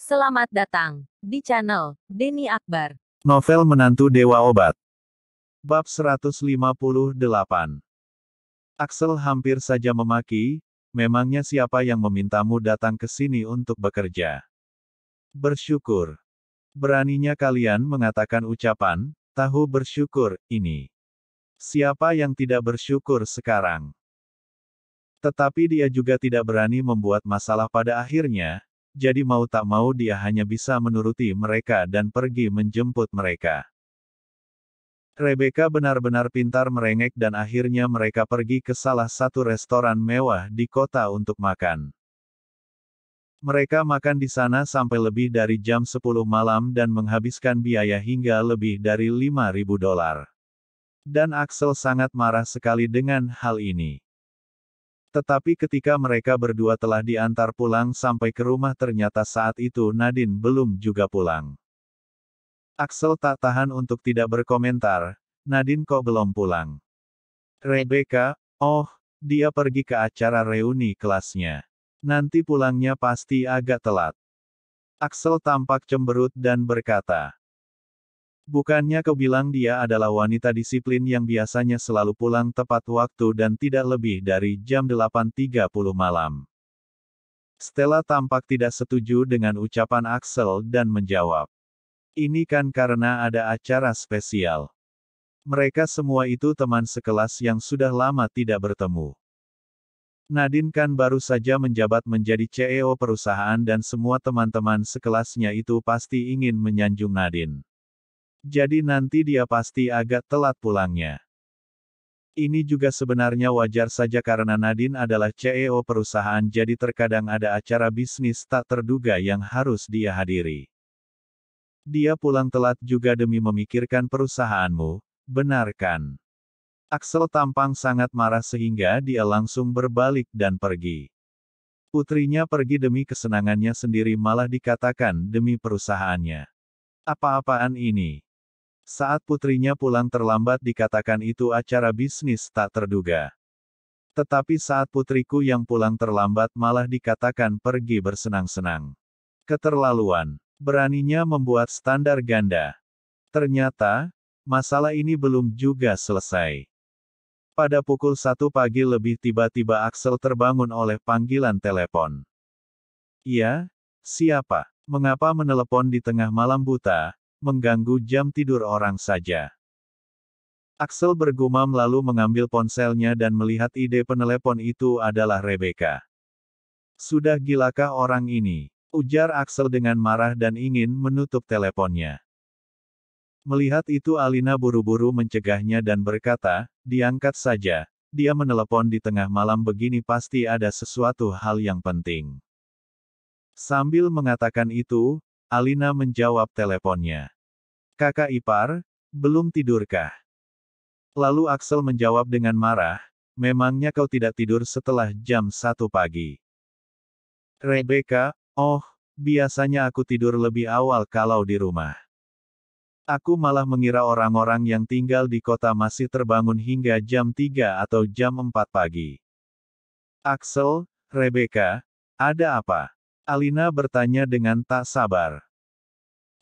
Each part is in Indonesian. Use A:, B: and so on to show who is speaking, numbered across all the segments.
A: Selamat datang di channel Denny Akbar.
B: Novel Menantu Dewa Obat. Bab 158. Axel hampir saja memaki, memangnya siapa yang memintamu datang ke sini untuk bekerja? Bersyukur. Beraninya kalian mengatakan ucapan, tahu bersyukur, ini. Siapa yang tidak bersyukur sekarang? Tetapi dia juga tidak berani membuat masalah pada akhirnya, jadi mau tak mau dia hanya bisa menuruti mereka dan pergi menjemput mereka. Rebecca benar-benar pintar merengek dan akhirnya mereka pergi ke salah satu restoran mewah di kota untuk makan. Mereka makan di sana sampai lebih dari jam 10 malam dan menghabiskan biaya hingga lebih dari $5.000. Dan Axel sangat marah sekali dengan hal ini. Tetapi ketika mereka berdua telah diantar pulang sampai ke rumah ternyata saat itu Nadine belum juga pulang. Axel tak tahan untuk tidak berkomentar, Nadine kok belum pulang? Rebecca, oh, dia pergi ke acara reuni kelasnya. Nanti pulangnya pasti agak telat. Axel tampak cemberut dan berkata, bukannya kau bilang dia adalah wanita disiplin yang biasanya selalu pulang tepat waktu dan tidak lebih dari jam 8.30 malam. Stella tampak tidak setuju dengan ucapan Axel dan menjawab. Ini kan karena ada acara spesial. Mereka semua itu teman sekelas yang sudah lama tidak bertemu. Nadine kan baru saja menjabat menjadi CEO perusahaan dan semua teman-teman sekelasnya itu pasti ingin menyanjung Nadine. Jadi nanti dia pasti agak telat pulangnya. Ini juga sebenarnya wajar saja karena Nadine adalah CEO perusahaan jadi terkadang ada acara bisnis tak terduga yang harus dia hadiri. Dia pulang telat juga demi memikirkan perusahaanmu, benar kan? Axel tampang sangat marah sehingga dia langsung berbalik dan pergi. Putrinya pergi demi kesenangannya sendiri malah dikatakan demi perusahaannya. Apa-apaan ini? Saat putrinya pulang terlambat dikatakan itu acara bisnis tak terduga. Tetapi saat putriku yang pulang terlambat malah dikatakan pergi bersenang-senang. Keterlaluan. Beraninya membuat standar ganda. Ternyata, masalah ini belum juga selesai. Pada pukul 1 pagi lebih tiba-tiba Axel terbangun oleh panggilan telepon. Iya? Siapa? Mengapa menelepon di tengah malam buta, mengganggu jam tidur orang saja? Axel bergumam lalu mengambil ponselnya dan melihat ide penelepon itu adalah Rebecca. Sudah gilakah orang ini? Ujar Axel dengan marah dan ingin menutup teleponnya. Melihat itu Alina buru-buru mencegahnya dan berkata, diangkat saja, dia menelepon di tengah malam begini pasti ada sesuatu hal yang penting. Sambil mengatakan itu, Alina menjawab teleponnya. Kakak ipar, belum tidurkah? Lalu Axel menjawab dengan marah, memangnya kau tidak tidur setelah jam 1 pagi? Rebecca, oh, biasanya aku tidur lebih awal kalau di rumah. Aku malah mengira orang-orang yang tinggal di kota masih terbangun hingga jam 3 atau jam 4 pagi. Axel, Rebecca, ada apa? Alina bertanya dengan tak sabar.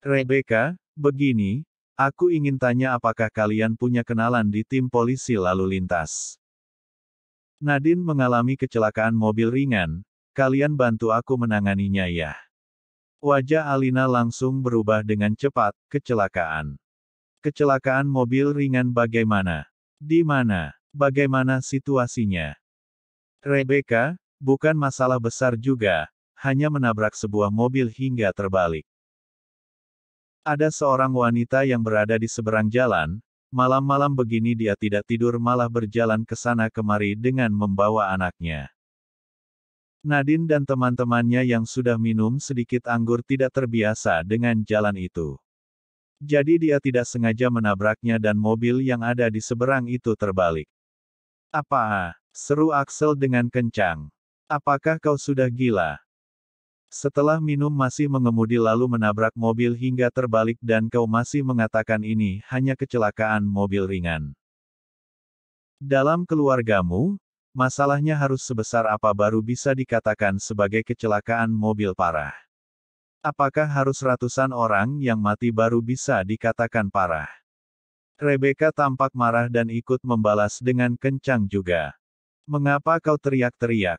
B: Rebecca, begini, aku ingin tanya apakah kalian punya kenalan di tim polisi lalu lintas? Nadine mengalami kecelakaan mobil ringan, kalian bantu aku menanganinya ya. Wajah Alina langsung berubah dengan cepat, kecelakaan. Kecelakaan mobil ringan bagaimana? Di mana? Bagaimana situasinya? Rebecca, bukan masalah besar juga, hanya menabrak sebuah mobil hingga terbalik. Ada seorang wanita yang berada di seberang jalan, malam-malam begini dia tidak tidur malah berjalan ke sana kemari dengan membawa anaknya. Nadine dan teman-temannya yang sudah minum sedikit anggur tidak terbiasa dengan jalan itu. Jadi dia tidak sengaja menabraknya dan mobil yang ada di seberang itu terbalik. Apa? Seru Axel dengan kencang. Apakah kau sudah gila? Setelah minum masih mengemudi lalu menabrak mobil hingga terbalik dan kau masih mengatakan ini hanya kecelakaan mobil ringan. Dalam keluargamu, masalahnya harus sebesar apa baru bisa dikatakan sebagai kecelakaan mobil parah. Apakah harus ratusan orang yang mati baru bisa dikatakan parah? Rebecca tampak marah dan ikut membalas dengan kencang juga. Mengapa kau teriak-teriak?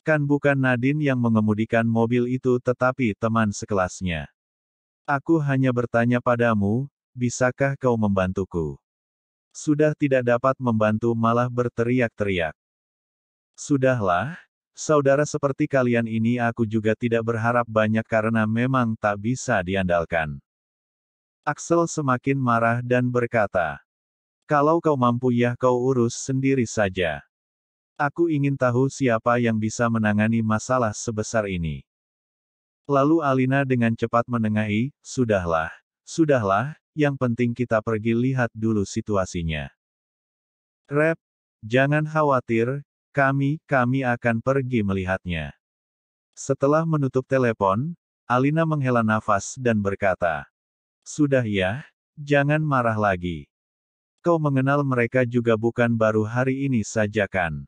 B: Kan bukan Nadine yang mengemudikan mobil itu tetapi teman sekelasnya. Aku hanya bertanya padamu, bisakah kau membantuku? Sudah tidak dapat membantu malah berteriak-teriak. Sudahlah, saudara seperti kalian ini aku juga tidak berharap banyak karena memang tak bisa diandalkan. Axel semakin marah dan berkata, kalau kau mampu ya kau urus sendiri saja. Aku ingin tahu siapa yang bisa menangani masalah sebesar ini. Lalu Alina dengan cepat menengahi, sudahlah, yang penting kita pergi lihat dulu situasinya. Rep, jangan khawatir, kami akan pergi melihatnya. Setelah menutup telepon, Alina menghela nafas dan berkata, sudah ya, jangan marah lagi. Kau mengenal mereka juga bukan baru hari ini saja kan?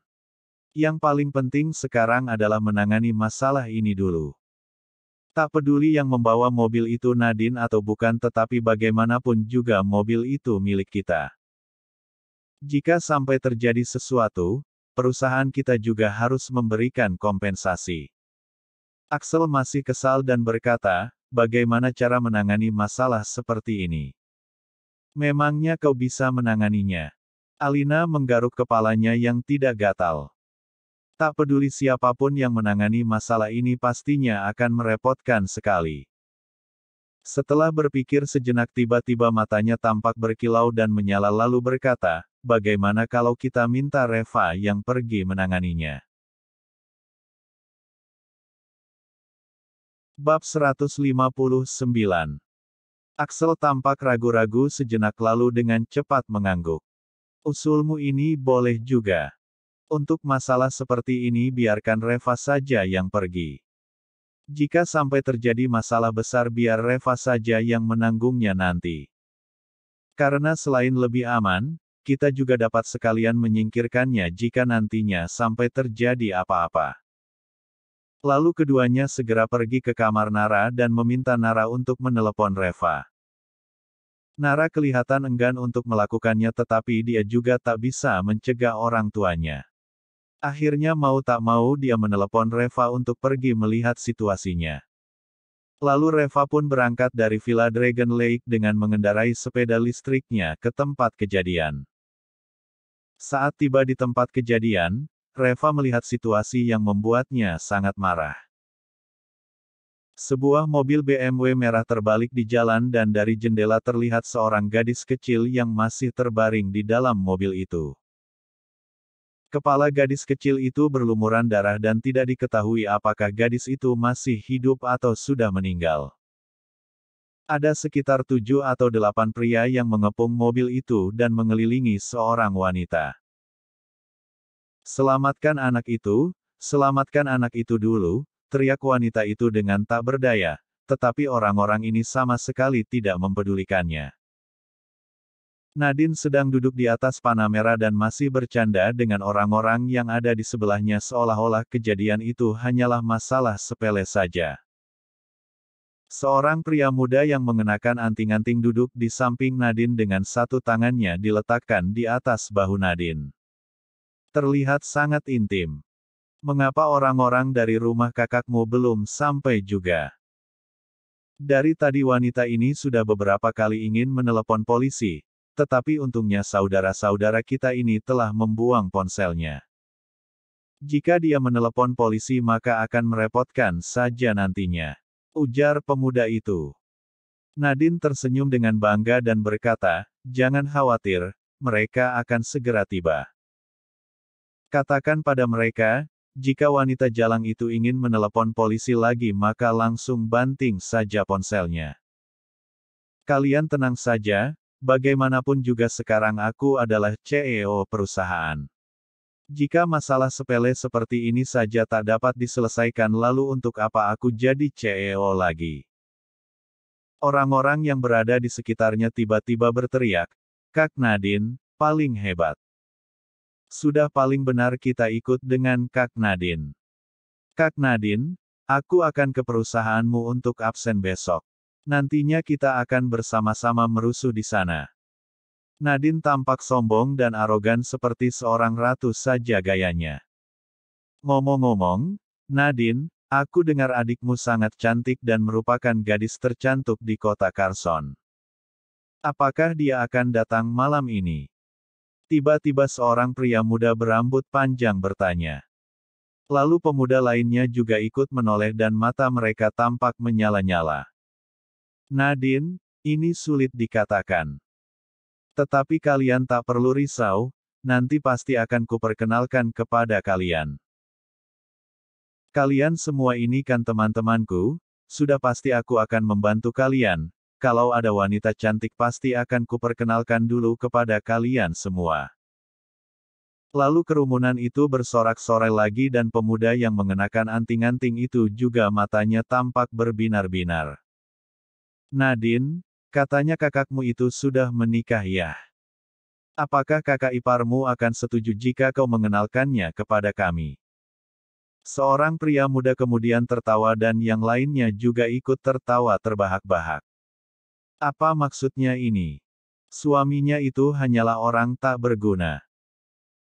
B: Yang paling penting sekarang adalah menangani masalah ini dulu. Tak peduli yang membawa mobil itu Nadine atau bukan tetapi bagaimanapun juga mobil itu milik kita. Jika sampai terjadi sesuatu, perusahaan kita juga harus memberikan kompensasi. Axel masih kesal dan berkata, bagaimana cara menangani masalah seperti ini? Memangnya kau bisa menanganinya? Alina menggaruk kepalanya yang tidak gatal. Tak peduli siapapun yang menangani masalah ini pastinya akan merepotkan sekali. Setelah berpikir sejenak tiba-tiba matanya tampak berkilau dan menyala lalu berkata, bagaimana kalau kita minta Reva yang pergi menanganinya? Bab 159. Axel tampak ragu-ragu sejenak lalu dengan cepat mengangguk. Usulmu ini boleh juga. Untuk masalah seperti ini biarkan Reva saja yang pergi. Jika sampai terjadi masalah besar biar Reva saja yang menanggungnya nanti. Karena selain lebih aman, kita juga dapat sekalian menyingkirkannya jika nantinya sampai terjadi apa-apa. Lalu keduanya segera pergi ke kamar Nara dan meminta Nara untuk menelepon Reva. Nara kelihatan enggan untuk melakukannya tetapi dia juga tak bisa mencegah orang tuanya. Akhirnya mau tak mau dia menelepon Reva untuk pergi melihat situasinya. Lalu Reva pun berangkat dari Villa Dragon Lake dengan mengendarai sepeda listriknya ke tempat kejadian. Saat tiba di tempat kejadian, Reva melihat situasi yang membuatnya sangat marah. Sebuah mobil BMW merah terbalik di jalan dan dari jendela terlihat seorang gadis kecil yang masih terbaring di dalam mobil itu. Kepala gadis kecil itu berlumuran darah dan tidak diketahui apakah gadis itu masih hidup atau sudah meninggal. Ada sekitar 7 atau 8 pria yang mengepung mobil itu dan mengelilingi seorang wanita. Selamatkan anak itu dulu, teriak wanita itu dengan tak berdaya, tetapi orang-orang ini sama sekali tidak mempedulikannya. Nadine sedang duduk di atas Panamera dan masih bercanda dengan orang-orang yang ada di sebelahnya seolah-olah kejadian itu hanyalah masalah sepele saja. Seorang pria muda yang mengenakan anting-anting duduk di samping Nadine dengan satu tangannya diletakkan di atas bahu Nadine. Terlihat sangat intim. Mengapa orang-orang dari rumah kakakmu belum sampai juga? Dari tadi wanita ini sudah beberapa kali ingin menelepon polisi. Tetapi untungnya saudara-saudara kita ini telah membuang ponselnya. Jika dia menelepon polisi maka akan merepotkan saja nantinya. Ujar pemuda itu. Nadine tersenyum dengan bangga dan berkata, jangan khawatir, mereka akan segera tiba. Katakan pada mereka, jika wanita jalang itu ingin menelepon polisi lagi maka langsung banting saja ponselnya. Kalian tenang saja. Bagaimanapun juga sekarang aku adalah CEO perusahaan. Jika masalah sepele seperti ini saja tak dapat diselesaikan lalu untuk apa aku jadi CEO lagi? Orang-orang yang berada di sekitarnya tiba-tiba berteriak, Kak Nadine, paling hebat. Sudah paling benar kita ikut dengan Kak Nadine. Kak Nadine, Aku akan ke perusahaanmu untuk absen besok. Nantinya kita akan bersama-sama merusuh di sana. Nadine tampak sombong dan arogan seperti seorang ratu saja gayanya. Ngomong-ngomong, Nadine, aku dengar adikmu sangat cantik dan merupakan gadis tercantik di kota Carson. Apakah dia akan datang malam ini? Tiba-tiba seorang pria muda berambut panjang bertanya. Lalu pemuda lainnya juga ikut menoleh dan mata mereka tampak menyala-nyala. Nadine, ini sulit dikatakan. Tetapi kalian tak perlu risau, nanti pasti akan kuperkenalkan kepada kalian. Kalian semua ini kan teman-temanku, sudah pasti aku akan membantu kalian, kalau ada wanita cantik pasti akan kuperkenalkan dulu kepada kalian semua. Lalu kerumunan itu bersorak-sorai lagi dan pemuda yang mengenakan anting-anting itu juga matanya tampak berbinar-binar. Nadine, katanya kakakmu itu sudah menikah ya? Apakah kakak iparmu akan setuju jika kau mengenalkannya kepada kami? Seorang pria muda kemudian tertawa dan yang lainnya juga ikut tertawa terbahak-bahak. Apa maksudnya ini? Suaminya itu hanyalah orang tak berguna.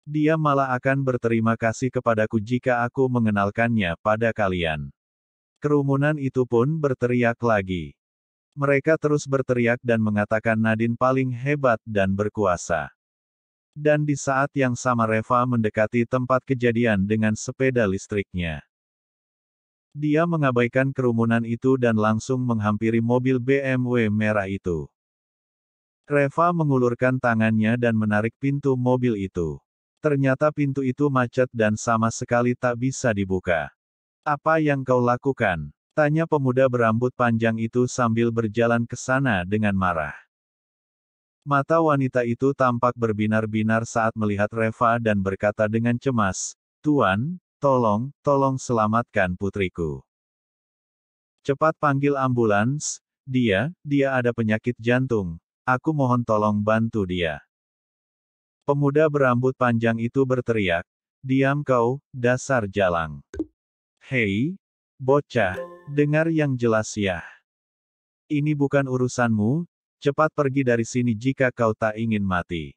B: Dia malah akan berterima kasih kepadaku jika aku mengenalkannya pada kalian. Kerumunan itu pun berteriak lagi. Mereka terus berteriak dan mengatakan Nadine paling hebat dan berkuasa. Dan di saat yang sama Reva mendekati tempat kejadian dengan sepeda listriknya. Dia mengabaikan kerumunan itu dan langsung menghampiri mobil BMW merah itu. Reva mengulurkan tangannya dan menarik pintu mobil itu. Ternyata pintu itu macet dan sama sekali tak bisa dibuka. Apa yang kau lakukan? Tanya pemuda berambut panjang itu sambil berjalan ke sana dengan marah. Mata wanita itu tampak berbinar-binar saat melihat Reva dan berkata dengan cemas, "Tuan, tolong selamatkan putriku. Cepat panggil ambulans, dia ada penyakit jantung, aku mohon tolong bantu dia." Pemuda berambut panjang itu berteriak, "Diam kau, dasar jalang. Hei, bocah, dengar yang jelas ya. Ini bukan urusanmu, cepat pergi dari sini jika kau tak ingin mati."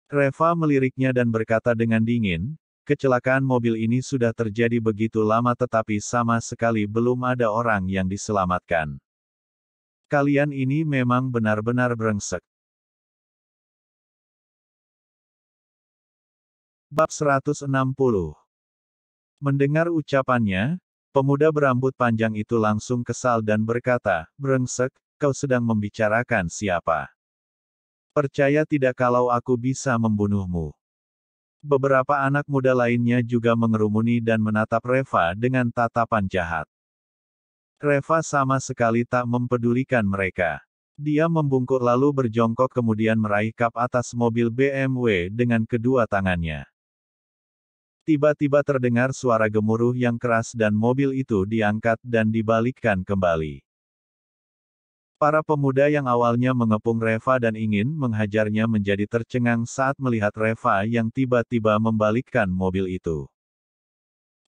B: Reva meliriknya dan berkata dengan dingin, "Kecelakaan mobil ini sudah terjadi begitu lama tetapi sama sekali belum ada orang yang diselamatkan. Kalian ini memang benar-benar brengsek." Bab 160. Mendengar ucapannya, pemuda berambut panjang itu langsung kesal dan berkata, "Brengsek, kau sedang membicarakan siapa? Percaya tidak kalau aku bisa membunuhmu." Beberapa anak muda lainnya juga mengerumuni dan menatap Reva dengan tatapan jahat. Reva sama sekali tak mempedulikan mereka. Dia membungkuk lalu berjongkok kemudian meraih kap atas mobil BMW dengan kedua tangannya. Tiba-tiba terdengar suara gemuruh yang keras dan mobil itu diangkat dan dibalikkan kembali. Para pemuda yang awalnya mengepung Reva dan ingin menghajarnya menjadi tercengang saat melihat Reva yang tiba-tiba membalikkan mobil itu.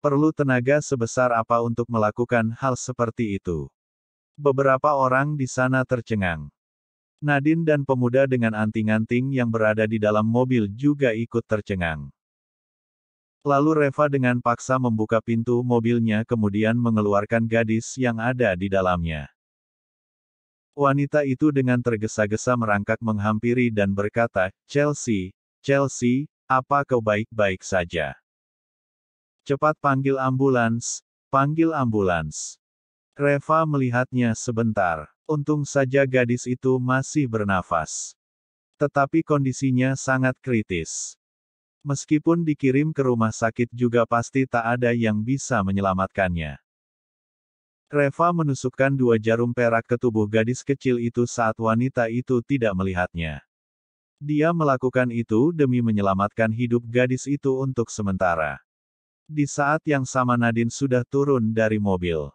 B: Perlu tenaga sebesar apa untuk melakukan hal seperti itu? Beberapa orang di sana tercengang. Nadine dan pemuda dengan anting-anting yang berada di dalam mobil juga ikut tercengang. Lalu Reva dengan paksa membuka pintu mobilnya kemudian mengeluarkan gadis yang ada di dalamnya. Wanita itu dengan tergesa-gesa merangkak menghampiri dan berkata, Chelsea, apa kau baik-baik saja? Cepat panggil ambulans, panggil ambulans." Reva melihatnya sebentar. Untung saja gadis itu masih bernafas. Tetapi kondisinya sangat kritis. Meskipun dikirim ke rumah sakit juga pasti tak ada yang bisa menyelamatkannya. Reva menusukkan 2 jarum perak ke tubuh gadis kecil itu saat wanita itu tidak melihatnya. Dia melakukan itu demi menyelamatkan hidup gadis itu untuk sementara. Di saat yang sama Nadine sudah turun dari mobil.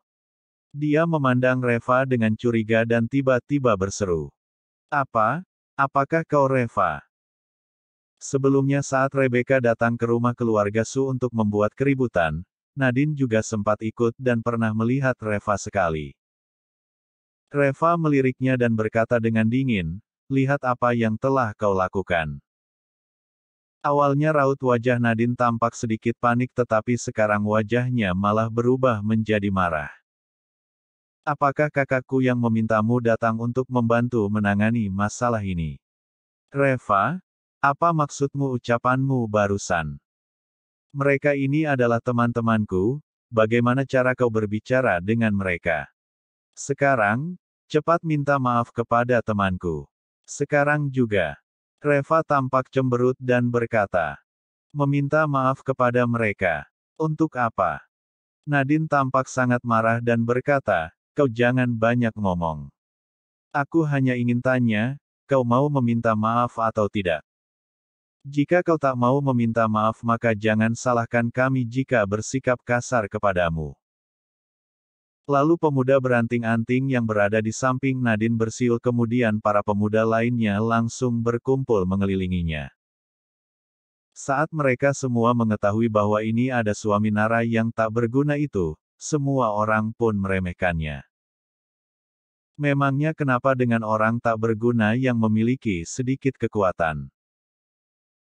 B: Dia memandang Reva dengan curiga dan tiba-tiba berseru. Apakah kau Reva? Sebelumnya saat Rebecca datang ke rumah keluarga Su untuk membuat keributan, Nadine juga sempat ikut dan pernah melihat Reva sekali. Reva meliriknya dan berkata dengan dingin, lihat apa yang telah kau lakukan. Awalnya raut wajah Nadine tampak sedikit panik tetapi sekarang wajahnya malah berubah menjadi marah. Apakah kakakku yang memintamu datang untuk membantu menangani masalah ini? Reva, apa maksudmu ucapanmu barusan? Mereka ini adalah teman-temanku, bagaimana cara kau berbicara dengan mereka? Sekarang, cepat minta maaf kepada temanku. Sekarang juga. Reva tampak cemberut dan berkata, meminta maaf kepada mereka. Untuk apa? Nadine tampak sangat marah dan berkata, kau jangan banyak ngomong. Aku hanya ingin tanya, kau mau meminta maaf atau tidak? Jika kau tak mau meminta maaf maka jangan salahkan kami jika bersikap kasar kepadamu. Lalu pemuda beranting-anting yang berada di samping Nadine bersiul kemudian para pemuda lainnya langsung berkumpul mengelilinginya. Saat mereka semua mengetahui bahwa ini ada suami Nara yang tak berguna itu, semua orang pun meremehkannya. Memangnya kenapa dengan orang tak berguna yang memiliki sedikit kekuatan?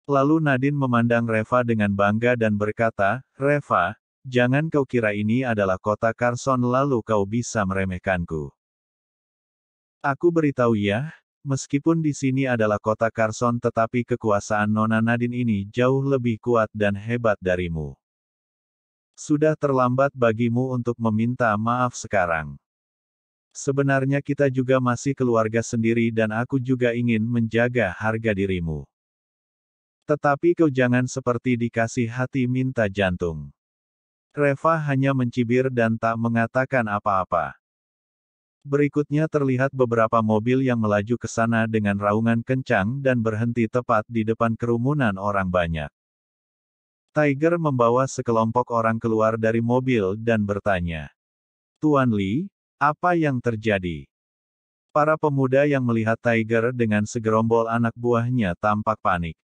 B: Lalu Nadine memandang Reva dengan bangga dan berkata, Reva, jangan kau kira ini adalah kota Carson lalu kau bisa meremehkanku. Aku beritahu ya, meskipun di sini adalah kota Carson tetapi kekuasaan Nona Nadine ini jauh lebih kuat dan hebat darimu. Sudah terlambat bagimu untuk meminta maaf sekarang. Sebenarnya kita juga masih keluarga sendiri dan aku juga ingin menjaga harga dirimu. Tetapi kau jangan seperti dikasih hati minta jantung. Reva hanya mencibir dan tak mengatakan apa-apa. Berikutnya terlihat beberapa mobil yang melaju ke sana dengan raungan kencang dan berhenti tepat di depan kerumunan orang banyak. Tiger membawa sekelompok orang keluar dari mobil dan bertanya, Tuan Lee, apa yang terjadi? Para pemuda yang melihat Tiger dengan segerombol anak buahnya tampak panik.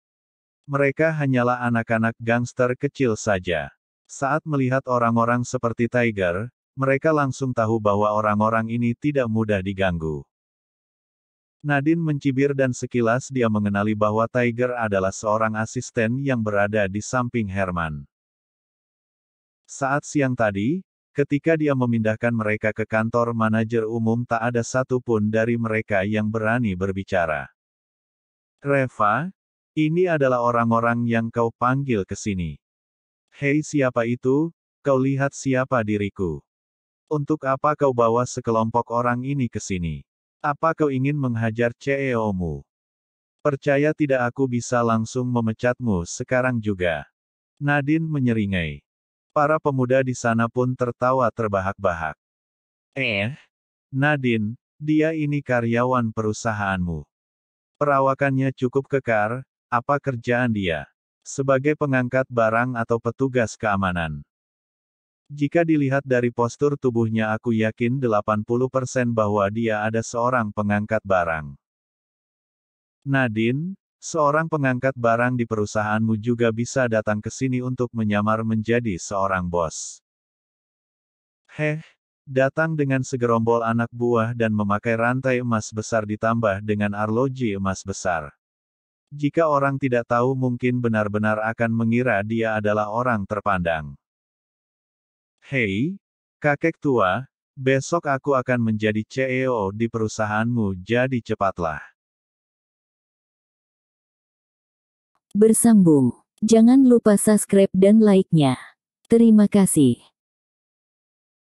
B: Mereka hanyalah anak-anak gangster kecil saja. Saat melihat orang-orang seperti Tiger, mereka langsung tahu bahwa orang-orang ini tidak mudah diganggu. Nadine mencibir dan sekilas dia mengenali bahwa Tiger adalah seorang asisten yang berada di samping Herman. Saat siang tadi, ketika dia memindahkan mereka ke kantor manajer umum tak ada satupun dari mereka yang berani berbicara. Reva, ini adalah orang-orang yang kau panggil ke sini. Hei siapa itu, kau lihat siapa diriku. Untuk apa kau bawa sekelompok orang ini ke sini? Apa kau ingin menghajar CEO-mu? Percaya tidak aku bisa langsung memecatmu sekarang juga. Nadine menyeringai. Para pemuda di sana pun tertawa terbahak-bahak. Nadine, dia ini karyawan perusahaanmu. Perawakannya cukup kekar, apa kerjaan dia? Sebagai pengangkat barang atau petugas keamanan. Jika dilihat dari postur tubuhnya aku yakin 80% bahwa dia ada seorang pengangkat barang. Nadine, seorang pengangkat barang di perusahaanmu juga bisa datang ke sini untuk menyamar menjadi seorang bos. Datang dengan segerombol anak buah dan memakai rantai emas besar ditambah dengan arloji emas besar. Jika orang tidak tahu mungkin benar-benar akan mengira dia adalah orang terpandang. Hei, kakek tua, besok aku akan menjadi CEO di perusahaanmu jadi cepatlah.
C: Bersambung. Jangan lupa subscribe dan like-nya. Terima kasih.